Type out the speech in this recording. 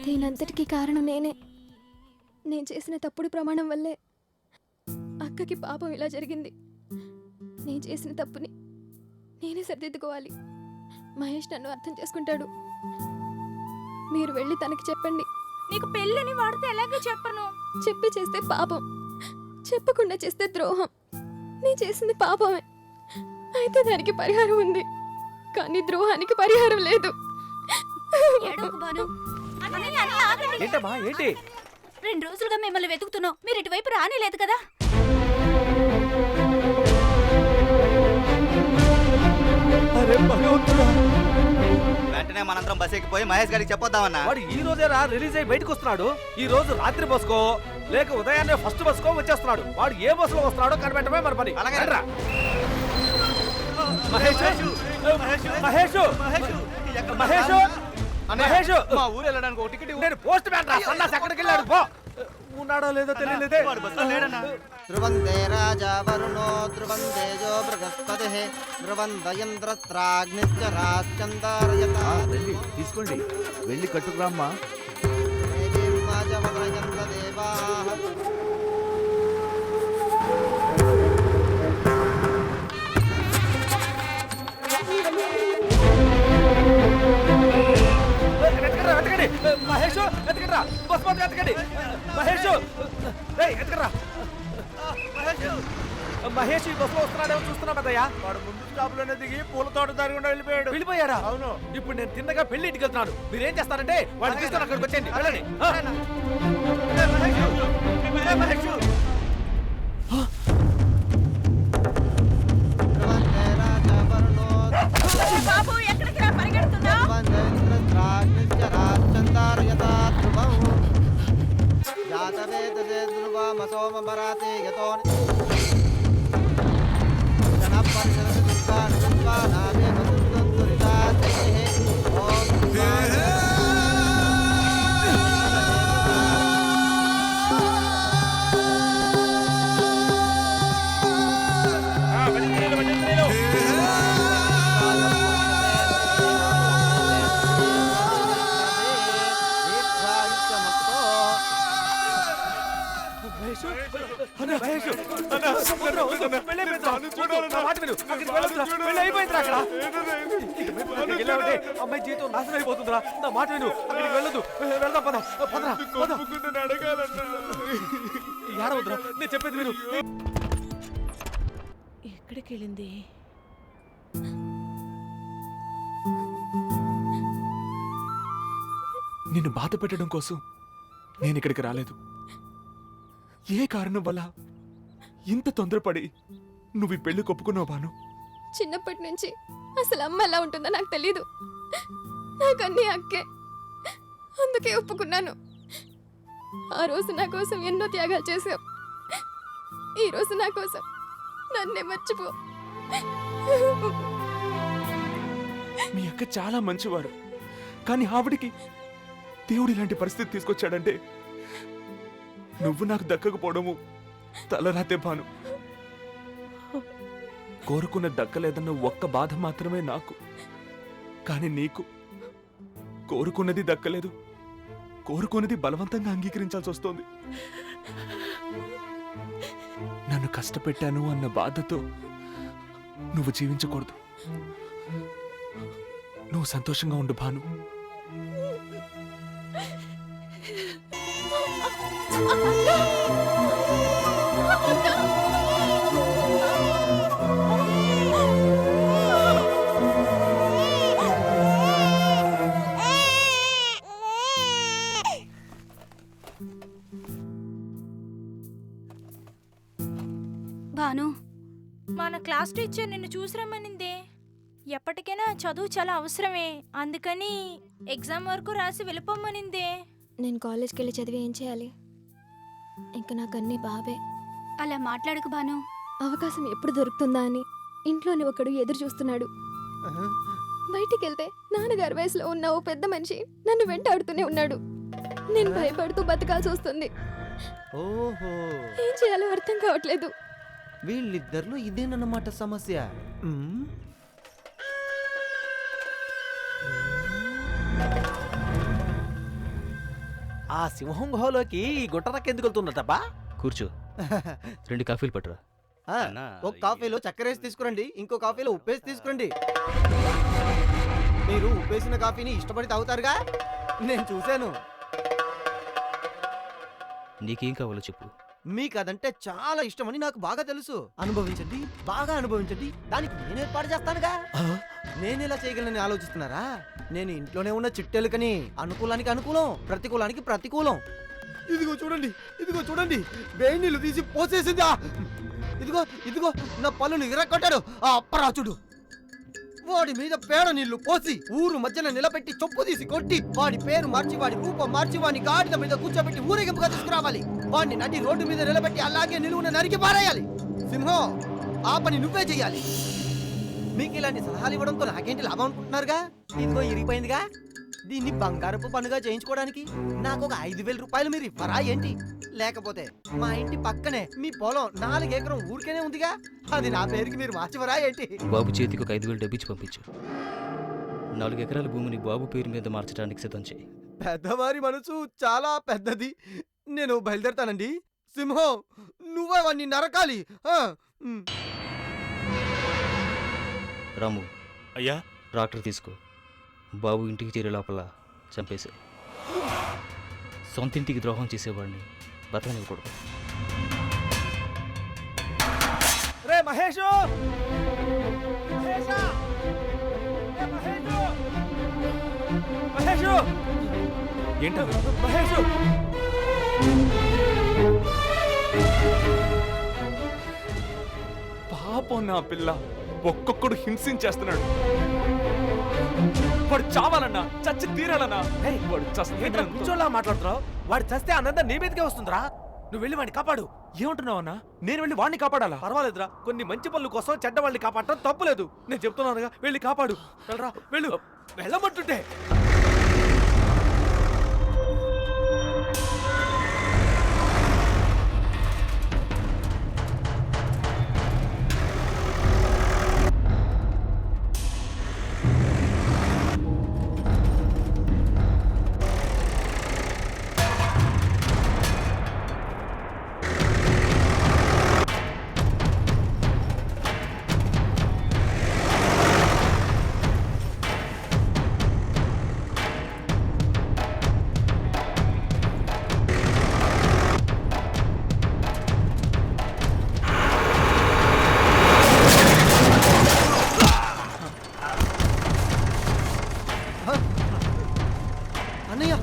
దీనంతటికీ కారణం నేనే. నేను చేసిన తప్పుడు ప్రమాణం వల్లే అక్కకి పాపం ఇలా జరిగింది. నేను చేసిన తప్పుని నేనే సరిదిద్దుకోవాలి. మహేష్ నన్ను అర్థం చేసుకుంటాడు. మీరు వెళ్ళి తనకి చెప్పండి. నీకు పెళ్ళని వాడితే ఎలాగో చెప్పను. చెప్పి చేస్తే పాపం, చెప్పకుండా చేస్తే ద్రోహం. నేను చేసింది పాపమే, అయితే దానికి పరిహారం ఉంది, కానీ ద్రోహానికి పరిహారం లేదు. ఏంటమ్మా ఏంటి? 2 రోజులుగా మిమ్మల్ని వెతుకుతున్నాం, మీరు ఇటువైపు రానేలేదు కదా. వెంటనే మనందరం బస్ ఎక్కిపోయి మహేష్ గారికి చెప్పొద్దామన్నా. వాడు ఈ రోజే రిలీజ్ అయ్యి బయటకు వస్తున్నాడు. ఈ రోజు రాత్రి బస్కో లేక ఉదయాన్నే ఫస్ట్ బస్కో వచ్చేస్తున్నాడు. వాడు ఏ బస్సులో వస్తున్నాడో కనిపెట్టమే మన పని. అలాగే రా. మహేష్ మహేష్ మహేష్ మహేష్ మా ఊరు వెళ్ళడానికి ఒక టికెట్. నేను పోస్ట్ మ్యాన్ రా. సన్నాసి ఎక్కడికి వెళ్ళాడు? పో. ఉన్నాడో లేదో తెలియలేదే. వాడు బస్సులో లేడన్నా. ధ్రువందే రాజా వరుణో ధ్రువం తేజో బృహస్పతిః ధ్రువం దయంద్రస్త్రాగ్నిశ్చ రాశ్చందారయతా. రండి తీసుకోండి, వెళ్ళి కట్టుకురామ్మా. వెతకండి మహేష్, వెతకండి బస్ బస్ వెతకండి మహేష్. ఎతకరా మహేష్, ఈ బస్సులో వస్తున్నాడేమో చూస్తున్నా పెద్దయ్యా. వాడు ముందు స్టాప్ లోనే దిగి పూల తోట దారి గుండా వెళ్ళిపోయాడు. వెళ్ళిపోయాడా? అవును. ఇప్పుడు నేను తిన్నగా పెళ్లి ఇంటికి వెళ్తున్నాను. మీరేం చేస్తారంటే వాడిని తీసుకొని అక్కడికి వచ్చేయండి. వెళ్ళండి. బాబు ఎక్కడికి రా పరిగెడుతున్నా? అమ్మాయి జీవితం నాశనం అయిపోతుందిరా. నా మాట విను, అక్కడికి వెళ్ళదు. వెళ్దాం పద. ఏడవద్దురా, నేను చెప్పేది విను. ఎక్కడికి వెళ్ళింది? నిన్ను బాధ పెట్టడం కోసం నేను ఇక్కడికి రాలేదు. ఏ కారణం వల్ల ఇంత తొందరపడి నువ్వు ఈ పెళ్లి కొప్పుకున్నావు బాను? చిన్నప్పటి నుంచి అసలు అమ్మ ఎలా ఉంటుందో నాకు తెలీదు. నాకన్నీ అక్కే, అందుకే ఒప్పుకున్నాను. ఆ రోజు నా కోసం ఎన్నో త్యాగాలు చేశావు. ఈ రోజు నా కోసం నన్నే మర్చిపో. మీ అక్క చాలా మంచివారు, కానీ ఆవిడికి దేవుడు ఇలాంటి పరిస్థితి తీసుకొచ్చాడంటే నువ్వు నాకు దక్కకపోవడము తలరాతే బాను. కోరుకున్న దక్కలేదన్న ఒక్క బాధ మాత్రమే నాకు, కానీ నీకు కోరుకున్నది దక్కలేదు, కోరుకున్నది బలవంతంగా అంగీకరించాల్సి వస్తోంది. నన్ను కష్టపెట్టాను అన్న బాధతో నువ్వు జీవించకూడదు. నువ్వు సంతోషంగా ఉండు భాను. భాను, మన క్లాస్ టీచర్ నిన్ను చూసిరమ్మనిందే. ఎప్పటికైనా చదువు చాలా అవసరమే, అందుకని ఎగ్జామ్ వరకు రాసి వెళ్ళిపోమ్మనిందే. నేను కాలేజ్కి వెళ్ళి చదివి ఏం చేయాలి? ఇంకా నాకన్నీ బాబే. అలా మాట్లాడకు భాను. అవకాశం ఎప్పుడు దొరుకుతుందా అని ఇంట్లోని ఒకడు ఎదురు చూస్తున్నాడు. బయటికి వెళ్తే నాన్నగారి వయసులో ఉన్న ఓ పెద్ద మనిషి నన్ను వెంటాడుతూనే ఉన్నాడు. నేను భయపడుతూ బతకాల్సి వస్తుంది. ఓహో, ఏం చేయాలో అర్థం కావట్లేదు. వీళ్ళిద్దరిలో ఇదేనన్నమాట సమస్య. ఆ సింహం గుహలోకి ఈ గుంటనక్క ఎందుకు వెళ్తున్నట్టబ్బా? కూర్చో 2 కాఫీలు పట్టురా. ఆ, అన్నా, ఒక కాఫీలో చక్కెర వేసి తీసుకురండి, ఇంకో కాఫీలో ఉప్పేసి తీసుకురండి. మీరు ఉప్పేసిన కాఫీని ఇష్టపడి తాగుతారుగా, నేను చూశాను. నీకేం కావాలో చెప్పు. మీకు అదంటే చాలా ఇష్టమని నాకు బాగా తెలుసు. అనుభవించండి, బాగా అనుభవించండి, దానికి నేను ఏర్పాటు చేస్తానుగా. నేను ఎలా చేయగలనని ఆలోచిస్తున్నారా? నేను ఇంట్లోనే ఉన్న చిట్టెలుకని, అనుకూలానికి అనుకూలం, ప్రతికూలానికి ప్రతికూలం. ఇదిగో చూడండి, ఇదిగో చూడండి, వేడి నీళ్ళు తీసి పోసేసిందా. ఇదిగో ఇదిగో నా పళ్ళును ఇరగొట్టాడు ఆ అప్పరాచుడు. వాడి మీద పేడ నీళ్లు పోసి ఊరు మధ్యన నిలబెట్టి చొప్పు తీసి కొట్టి వాడి పేరు మార్చి వాడి రూపం మార్చి వాడిని గాడిద మీద కూర్చోబెట్టి ఊరేగింపుగా తీసుకురావాలి. వాడిని నడి రోడ్డు మీద నిలబెట్టి అలాగే నిలువున నరికి పారేయాలి. సింహం, ఆ పని నువ్వే చెయ్యాలి. మీకు ఇలాంటి సలహాలు ఇవ్వడంతో నాకేంటి లాభం అనుకుంటున్నారుగా? ఇదిగో ఇరిగిపోయిందిగా, దీన్ని బంగారపు పనుగా చేయించుకోవడానికి నాకు ఒక 5,000 రూపాయలు మీరు ఇవ్వరా ఏంటి? లేకపోతే మా ఇంటి పక్కనే మీ పొలం 4 ఎకరం ఊరికేనే ఉందిగా, అది నా పేరుకి మీరు మార్చివరా ఏంటి? బాబు చేతికి ఒక 5,000 డబ్బిచ్చి పంపించు. 4 ఎకరాల భూమిని బాబు పేరు మీద మార్చడానికి సిద్ధం చేయి. పెద్దవారి మనసు చాలా పెద్దది. నేను బయలుదేరతానండి. సింహం, నువ్వే వాడిని నరకాలి. రాము, అయ్యా, ట్రాక్టర్ తీసుకో. బాబు ఇంటికి చేరే లోపల చంపేసే. సొంత ఇంటికి ద్రోహం చేసేవాడిని బతకనివ్వకూడదు. రే మహేషు! మహేషా! రే మహేషు! మహేషు! ఏంటో మహేషు! పాపం నా పిల్ల ఒక్కొక్కడు హింసించేస్తున్నాడు. వాడు చావాలన్నా, చచ్చి తీరాలన్నా. ఏయ్, వాడు ఏంట్రా చస్తే పిచ్చోళ్ళ మాట్లాడుతున్నావు? వాడు చస్తే అన్నంతా నీ మీదకే వస్తుందిరా. నువ్వు వెళ్ళి వాడిని కాపాడు. ఏమంటున్నావు అన్నా? నేను వెళ్ళి వాడిని కాపాడాలా? పర్వాలేదురా, కొన్ని మంచి పనుల కోసం చెడ్డ వాళ్ళని కాపాడటం తప్పులేదు. నేను చెప్తున్నానుగా, వెళ్ళి కాపాడు. వెళ్ళరా, వెళ్ళు. వెళ్ళమంటుంటే అన్నయ్య